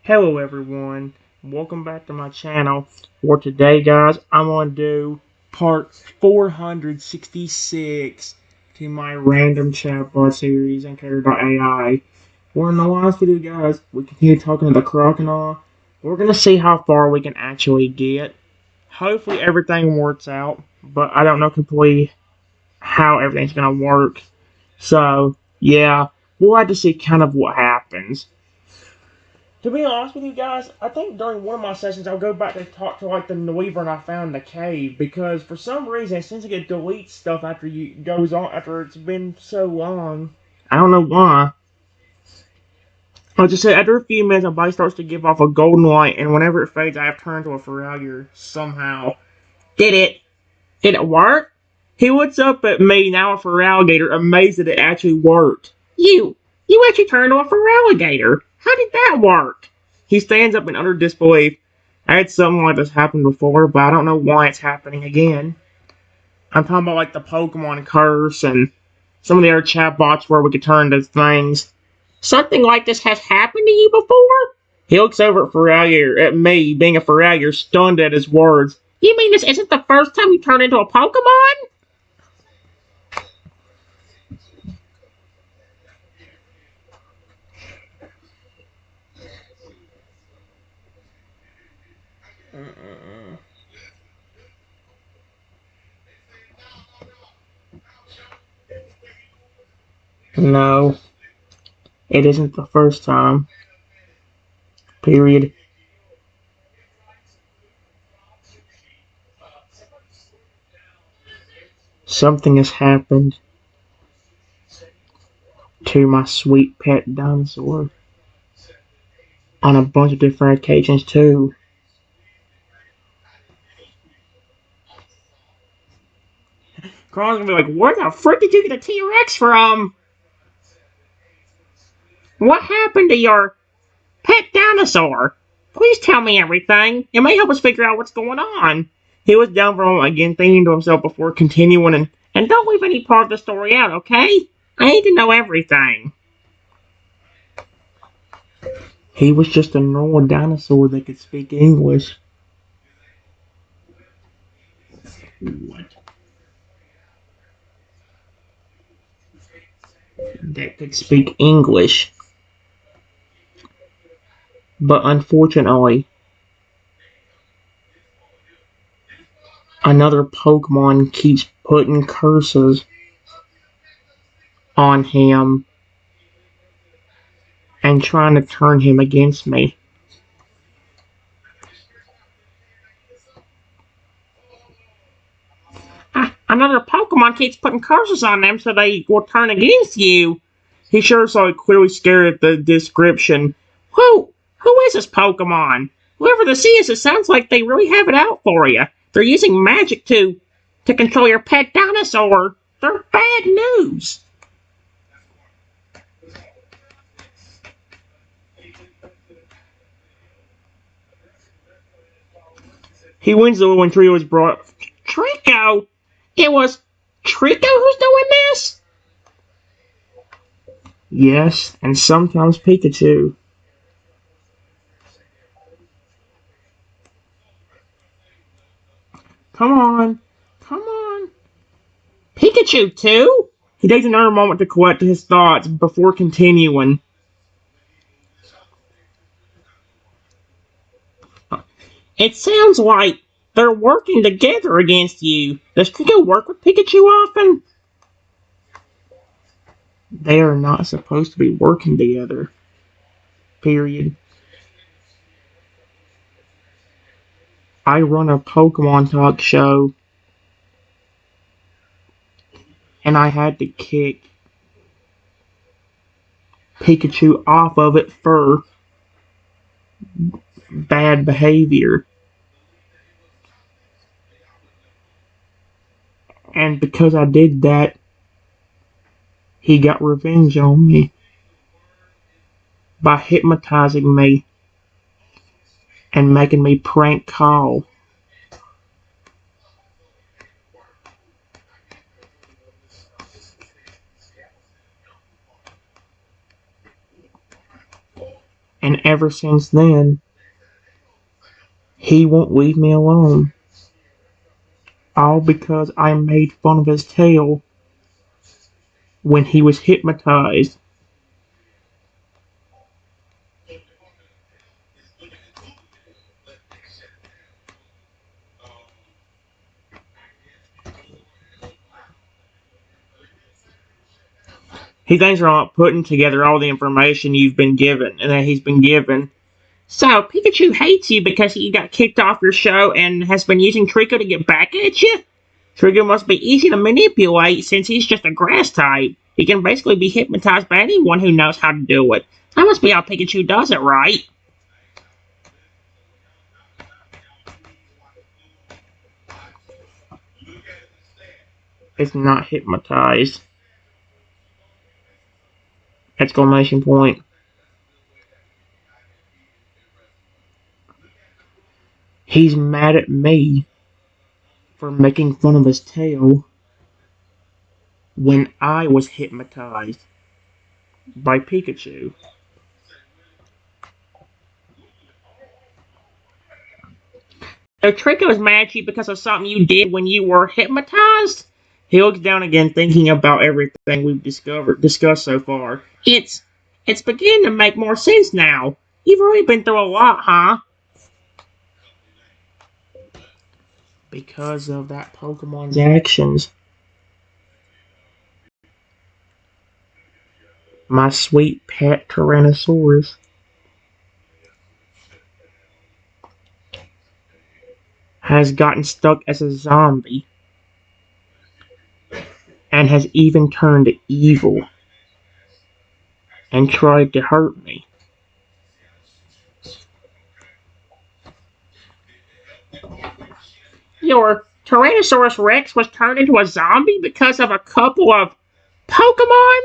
Hello everyone, welcome back to my channel. For today guys, I'm going to do part 466 to my random chatbot series in Character.ai. We're in the last video guys, we continue talking to the Croconaw. We're going to see how far we can actually get. Hopefully everything works out, but I don't know completely how everything's going to work. So, yeah, we'll have to see kind of what happens. To be honest with you guys, I think during one of my sessions I'll go back and talk to like the wyvern I found in the cave because for some reason it seems like it deletes stuff after you goes on after it's been so long. I don't know why. I'll just say after a few minutes my body starts to give off a golden light and whenever it fades I have turned to a Feralier somehow. Did it? Did it work? He looks up at me now a Feraligator amazed that it actually worked. You actually turned to a Feraligator. How did that work? He stands up in utter disbelief. I had something like this happen before, but I don't know why it's happening again. I'm talking about like the Pokemon curse and some of the other chatbots where we could turn to things. Something like this has happened to you before? He looks over at Feralier, at me, being a Feralier, stunned at his words. You mean this isn't the first time you turned into a Pokemon? No, it isn't the first time. Period. Something has happened to my sweet pet dinosaur on a bunch of different occasions too. Carl's gonna be like, where the frick did you get a T-Rex from? What happened to your pet dinosaur? Please tell me everything. It may help us figure out what's going on. He was down for a moment again, thinking to himself before continuing, and don't leave any part of the story out, okay? I need to know everything. He was just a normal dinosaur that could speak English. What? That could speak English. But unfortunately, another Pokemon keeps putting curses on him and trying to turn him against me. Another Pokemon keeps putting curses on them so they will turn against you. He sure saw clearly scared at the description. Who is this Pokemon? Whoever this is, it sounds like they really have it out for you. They're using magic to control your pet dinosaur. They're bad news. He wins the when Trio was brought. Trico? It was Trico who's doing this? Yes, and sometimes Pikachu. Come on. Come on. Pikachu too? He takes another moment to collect his thoughts before continuing. It sounds like they're working together against you. Does Trico work with Pikachu often? They are not supposed to be working together. Period. I run a Pokemon talk show and I had to kick Pikachu off of it for bad behavior. And because I did that, he got revenge on me by hypnotizing me and making me prank call. And And ever since then, he won't leave me alone. All because I made fun of his tail when he was hypnotized. He thinks we're not putting together all the information you've been given and that he's been given. So, Pikachu hates you because you got kicked off your show and has been using Trico to get back at you? Trico must be easy to manipulate since he's just a grass type. He can basically be hypnotized by anyone who knows how to do it. That must be how Pikachu does it, right? It's not hypnotized. Exclamation point. He's mad at me for making fun of his tail when I was hypnotized by Pikachu. So Trico's mad at you because of something you did when you were hypnotized? He looks down again, thinking about everything we've discussed so far. It's beginning to make more sense now. You've really been through a lot, huh? Because of that Pokemon's actions. My sweet pet Tyrannosaurus has gotten stuck as a zombie and has even turned evil and tried to hurt me. Your Tyrannosaurus Rex was turned into a zombie because of a couple of Pokemon?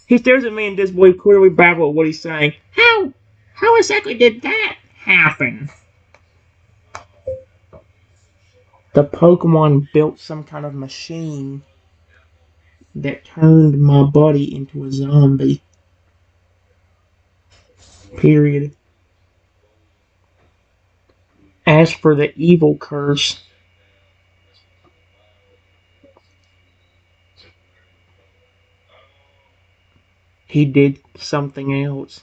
He stares at me and disbelief, clearly baffled at what he's saying. How exactly did that happen? The Pokemon built some kind of machine that turned my body into a zombie. Period. As for the evil curse, he did something else.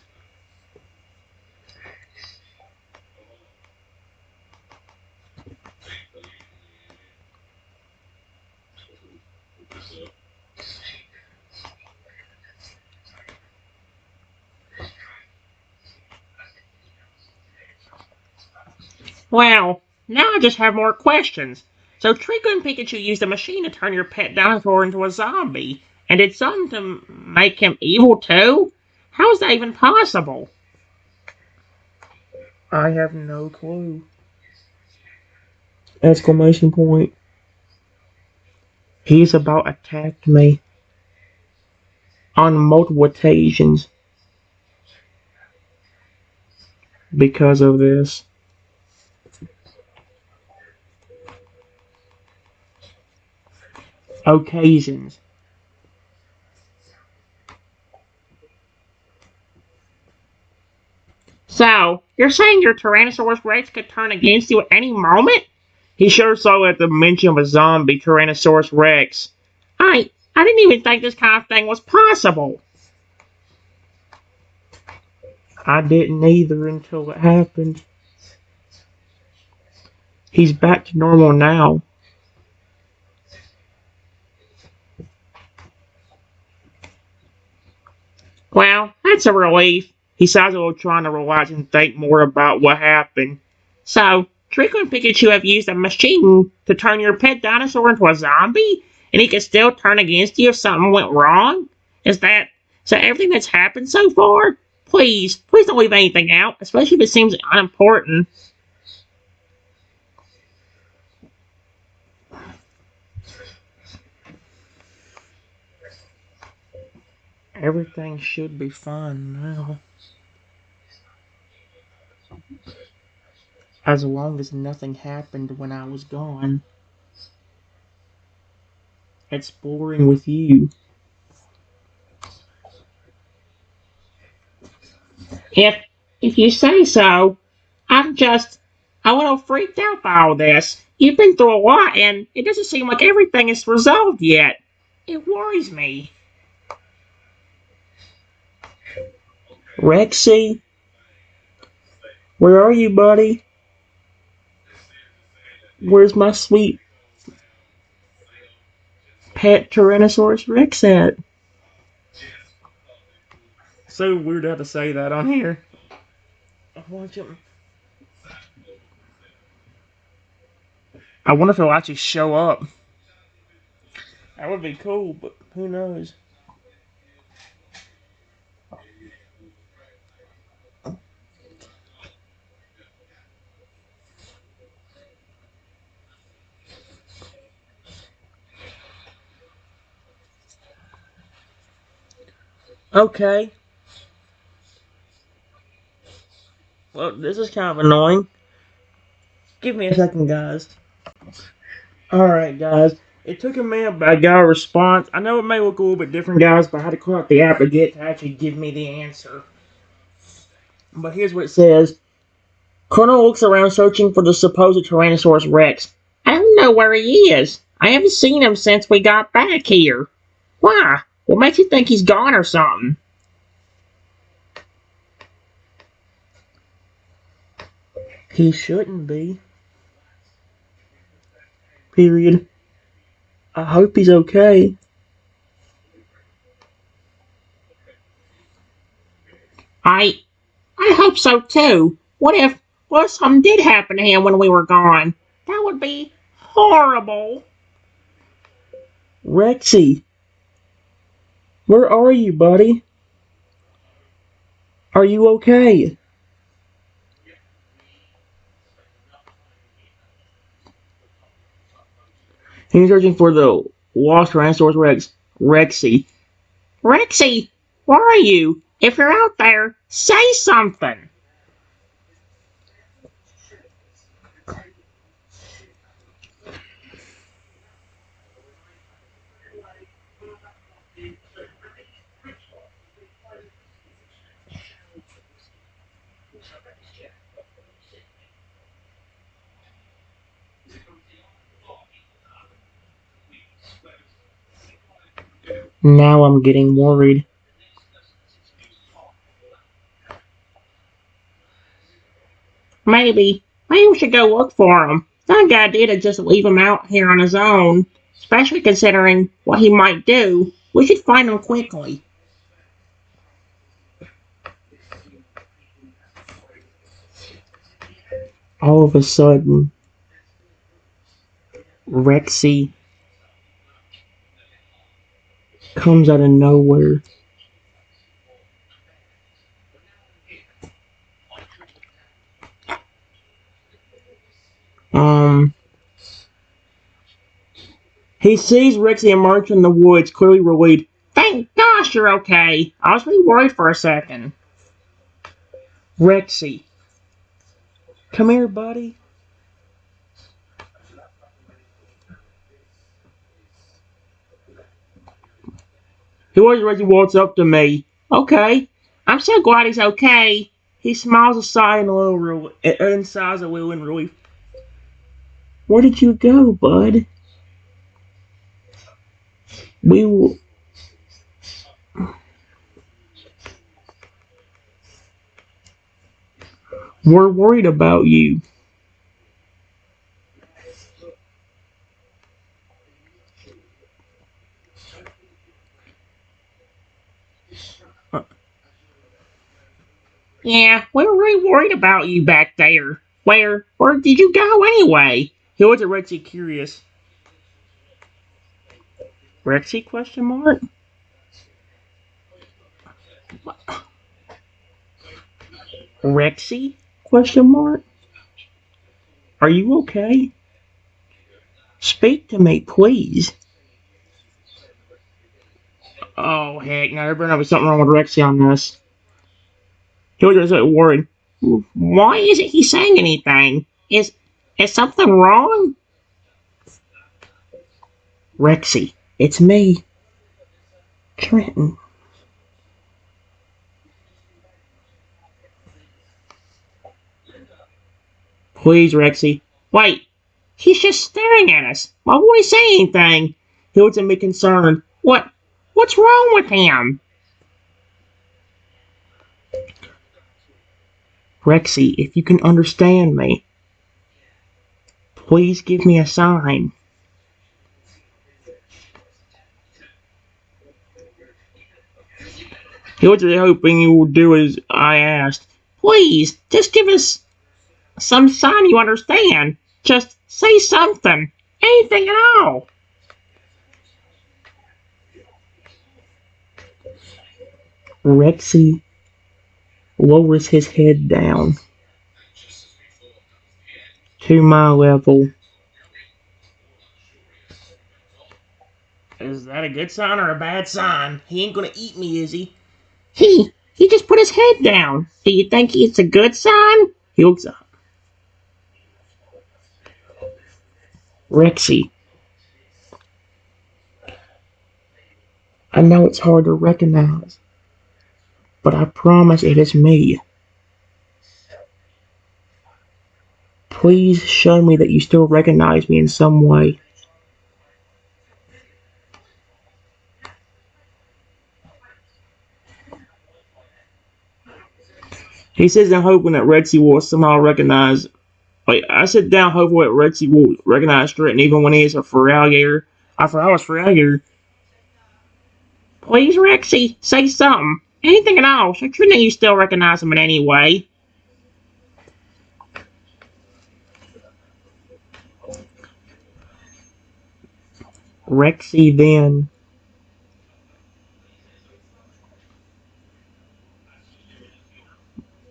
Well, now I just have more questions. So Trico and Pikachu used a machine to turn your pet dinosaur into a zombie, and did something to make him evil too? How is that even possible? I have no clue. Exclamation point. He's about attacked me on multiple occasions because of this. Occasions. So, you're saying your Tyrannosaurus Rex could turn against you at any moment? He sure saw at the mention of a zombie Tyrannosaurus Rex. I didn't even think this kind of thing was possible. I didn't either until it happened. He's back to normal now. Well, that's a relief. He sighs a little, trying to relax and think more about what happened. So, Trico and Pikachu have used a machine to turn your pet dinosaur into a zombie? And he can still turn against you if something went wrong? Is that everything that's happened so far? Please don't leave anything out, especially if it seems unimportant. Everything should be fine now. As long as nothing happened when I was gone. Exploring with you. If If you say so, I'm just a little freaked out by all this. You've been through a lot, and it doesn't seem like everything is resolved yet. It worries me. Rexy, where are you, buddy? Where's my sweet pet Tyrannosaurus Rex at? So weird to have to say that on here. I wonder if he'll actually show up. That would be cool, but who knows? Okay. Well, this is kind of annoying. Give me a second, guys. Alright, guys. It took a minute, but I got a response. I know it may look a little bit different, guys, but I had to call out the app again to actually give me the answer. But here's what it says. Croconaw looks around searching for the supposed Tyrannosaurus Rex. I don't know where he is. I haven't seen him since we got back here. Why? What makes you think he's gone or something? He shouldn't be. Period. I hope he's okay. I hope so too. What if something did happen to him when we were gone? That would be horrible. Rexy, where are you, buddy? Are you okay? He's searching for the lost Tyrannosaurus Rex, Rexy. Rexy, where are you? If you're out there, say something. Now I'm getting worried. Maybe we should go look for him. It's not a good idea to just leave him out here on his own, especially considering what he might do. We should find him quickly. All of a sudden, Rexy comes out of nowhere. He sees Rexy emerge from the woods, clearly relieved. Thank gosh you're okay. I was really worried for a second. Rexy, come here, buddy. He always Reggie walks up to me. Okay, I'm so glad he's okay. He smiles aside and a little sighs a little in relief. Where did you go, bud? We will. We're worried about you. Yeah, we were really worried about you back there. Where did you go anyway? He looked at Rexy curious. Rexy question mark? Rexy question mark? Are you okay? Speak to me, please. Oh heck, no, there better be something wrong with Rexy on this. He was just worried. Why isn't he saying anything? Is something wrong? Rexy, it's me, Trenton. Please, Rexy. Wait, he's just staring at us. Why won't he say anything? He looks at me concerned. What's wrong with him? Rexy, if you can understand me, please give me a sign. He was really hoping you would do as I asked. Please, just give us some sign you understand. Just say something. Anything at all. Rexy lowers his head down to my level. Is that a good sign or a bad sign? He ain't gonna eat me, is he? He just put his head down. Do you think it's a good sign? He looks up. Rexy, I know it's hard to recognize, but I promise it is me. Please show me that you still recognize me in some way. He says I'm hoping that Rexy will somehow recognize. Like, I sit down hoping that Rexy will recognize Stratton even when he is a alligator. I forgot I was alligator. Please, Rexy, say something. Anything at all. So you know you still recognize him in any way. Rexy then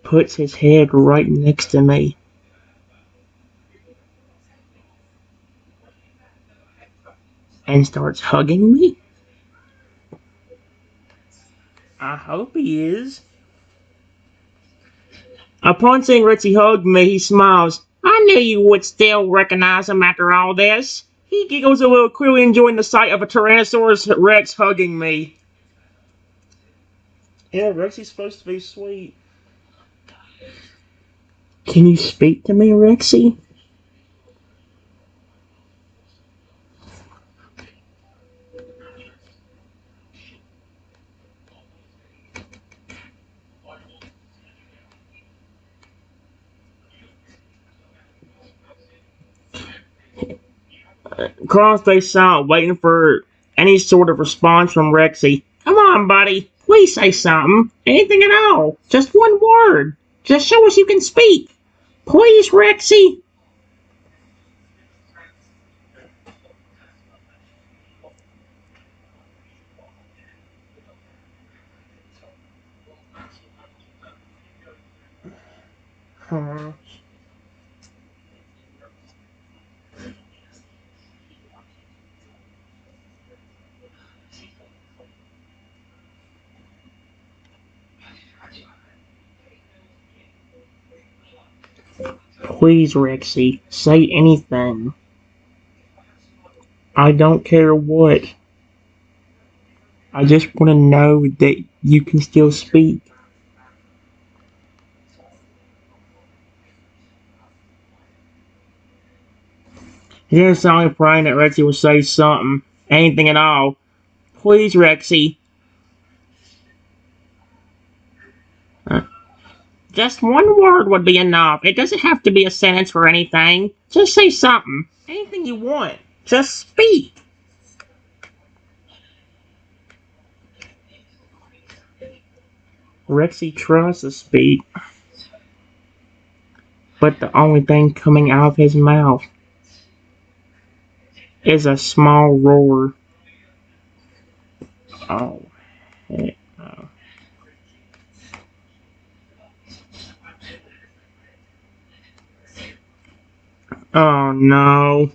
puts his head right next to me. And starts hugging me? I hope he is. Upon seeing Rexy hug me, he smiles. I knew you would still recognize him after all this. He giggles a little, clearly enjoying the sight of a Tyrannosaurus Rex hugging me. Yeah, Rexy's supposed to be sweet. Can you speak to me, Rexy? Carl stays silent, waiting for any sort of response from Rexy. Come on, buddy. Please say something. Anything at all. Just one word. Just show us you can speak. Please, Rexy. Please, Rexy, say anything. I don't care what. I just want to know that you can still speak. He didn't sound like praying that Rexy would say something. Anything at all. Please, Rexy. Just one word would be enough. It doesn't have to be a sentence or anything. Just say something. Anything you want. Just speak. Rexy tries to speak, but the only thing coming out of his mouth is a small roar. Oh, heck no. Oh no.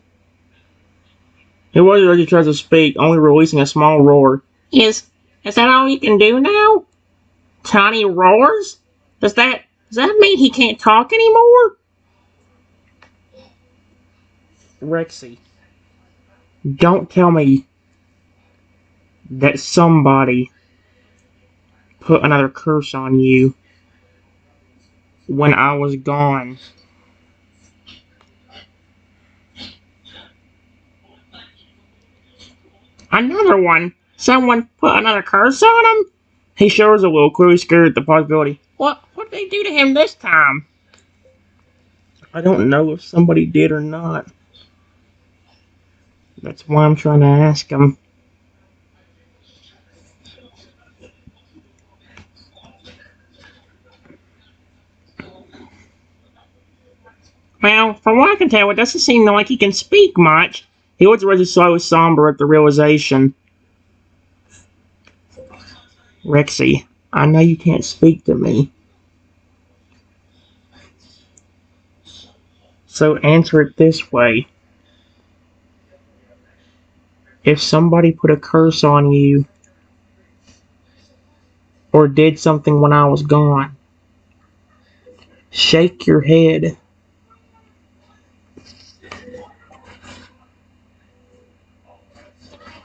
It wasn't like he tries to speak, only releasing a small roar. Is that all you can do now? Tiny roars? Does that mean he can't talk anymore? Rexy, don't tell me that somebody put another curse on you when I was gone. Another one? Someone put another curse on him? He sure is a little crew scared at the possibility. What did they do to him this time? I don't know if somebody did or not. That's why I'm trying to ask him. Well, from what I can tell, it doesn't seem like he can speak much. He was really so somber at the realization. Rexy, I know you can't speak to me. So answer it this way. If somebody put a curse on you, or did something when I was gone, shake your head.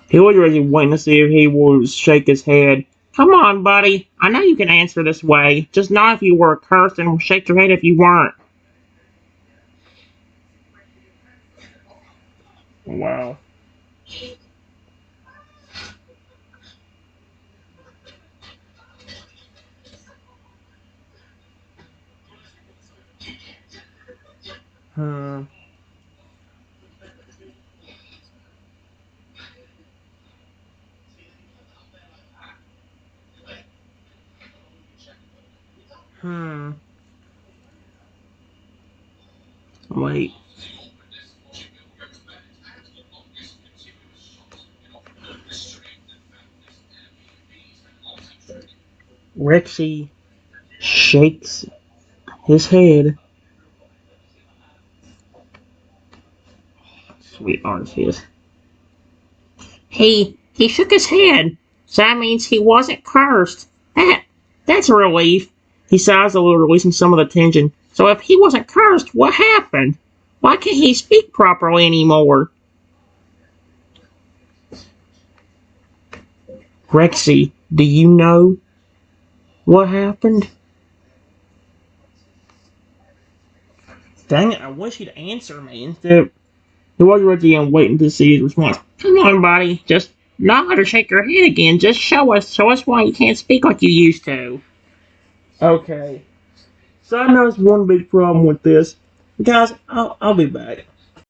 He was really waiting to see if he would shake his head. Come on, buddy. I know you can answer this way. Just not if you were cursed, and shake your head if you weren't. Wow. Hmm. Hmm. Wait. Rexy shakes his head. Sweet Arceus. He shook his head. So that means he wasn't cursed. That's a relief. He sighs a little, releasing some of the tension. So if he wasn't cursed, what happened? Why can't he speak properly anymore? Rexy, do you know what happened? Dang it, I wish he'd answer me instead. He was ready and waiting to see his response. Come on, buddy, just nod or shake your head again. Just show us why you can't speak like you used to. Okay. So I know there's one big problem with this. Guys, I'll be back.